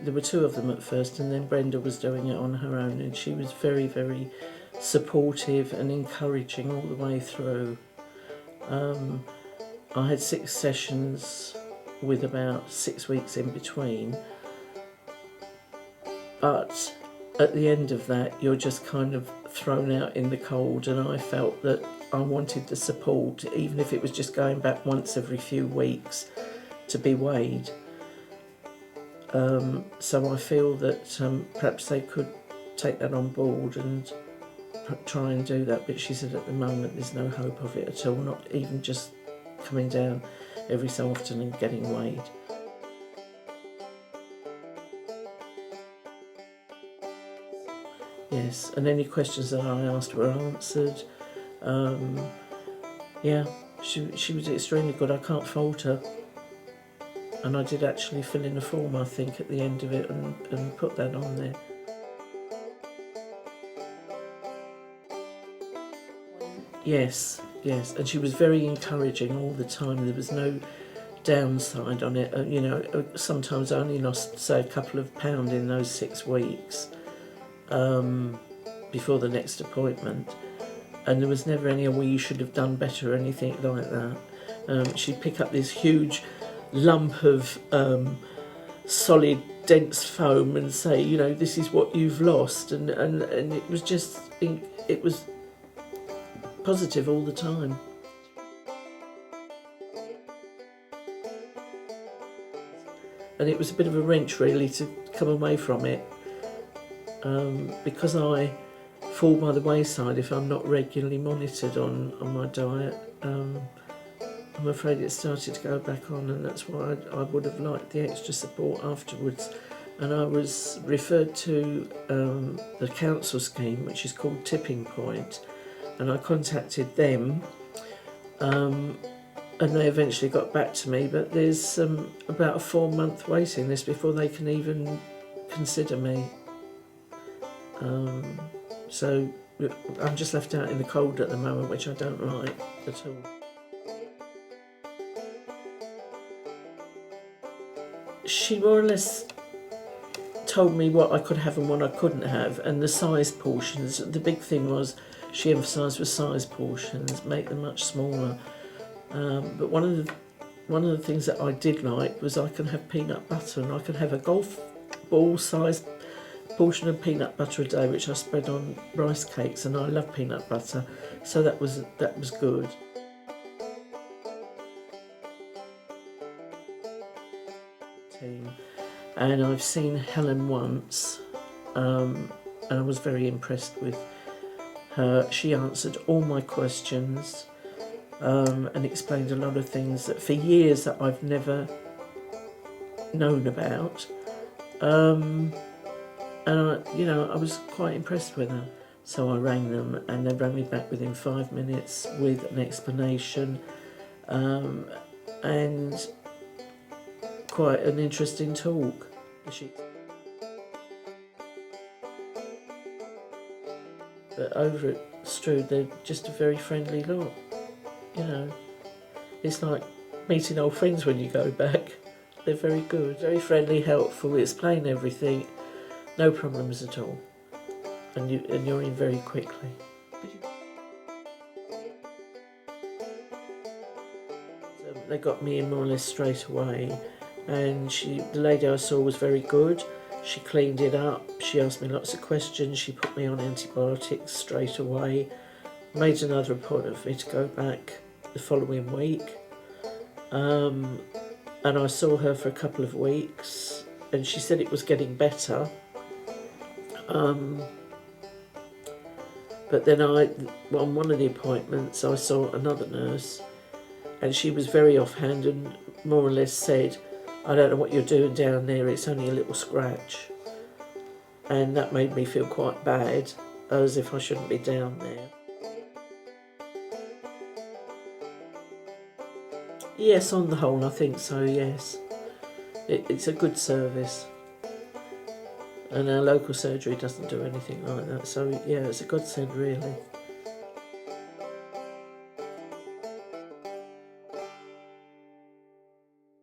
there were two of them at first, and then Brenda was doing it on her own, and she was very, very supportive and encouraging all the way through. I had 6 sessions with about 6 weeks in between, but at the end of that you're just kind of thrown out in the cold, and I felt that I wanted the support, even if it was just going back once every few weeks to be weighed. So I feel that perhaps they could take that on board and try and do that, but she said at the moment there's no hope of it at all, not even just coming down every so often and getting weighed. Yes, and any questions that I asked were answered. Yeah, she was extremely good. I can't fault her. And I did actually fill in a form, I think, at the end of it and put that on there. Yes, yes, and she was very encouraging all the time. There was no downside on it. You know, sometimes I only lost, say, a couple of pounds in those 6 weeks before the next appointment, and there was never any, well, you should have done better or anything like that. She'd pick up this huge lump of solid, dense foam and say, you know, this is what you've lost, and it was just, it was positive all the time. And it was a bit of a wrench really to come away from it, because I fall by the wayside if I'm not regularly monitored on my diet. I'm afraid it started to go back on, and that's why I would have liked the extra support afterwards. And I was referred to the council scheme, which is called Tipping Point, and I contacted them, and they eventually got back to me, but there's about a 4-month waiting list before they can even consider me. So I'm just left out in the cold at the moment, which I don't like at all. She more or less told me what I could have and what I couldn't have, and the size portions. The big thing was she emphasised with size portions, make them much smaller. But one of the things that I did like was I can have peanut butter, and I can have a golf ball sized portion of peanut butter a day, which I spread on rice cakes, and I love peanut butter, so that was good. And I've seen Helen once, and I was very impressed with her. She answered all my questions and explained a lot of things that for years that I've never known about. And I was quite impressed with her. So I rang them, and they rang me back within 5 minutes with an explanation, and quite an interesting talk. But over at Strood, they're just a very friendly lot. You know, it's like meeting old friends when you go back. They're very good, very friendly, helpful, explain everything, no problems at all, and you're in very quickly. So they got me in more or less straight away, and the lady I saw was very good. She cleaned it up, she asked me lots of questions, she put me on antibiotics straight away, made another appointment for me to go back the following week, and I saw her for a couple of weeks, and she said it was getting better, but then on one of the appointments I saw another nurse, and she was very offhand and more or less said, I don't know what you're doing down there, it's only a little scratch. And that made me feel quite bad, as if I shouldn't be down there. Yes, on the whole, I think so, yes. It's a good service. And our local surgery doesn't do anything like that, so yeah, it's a godsend really.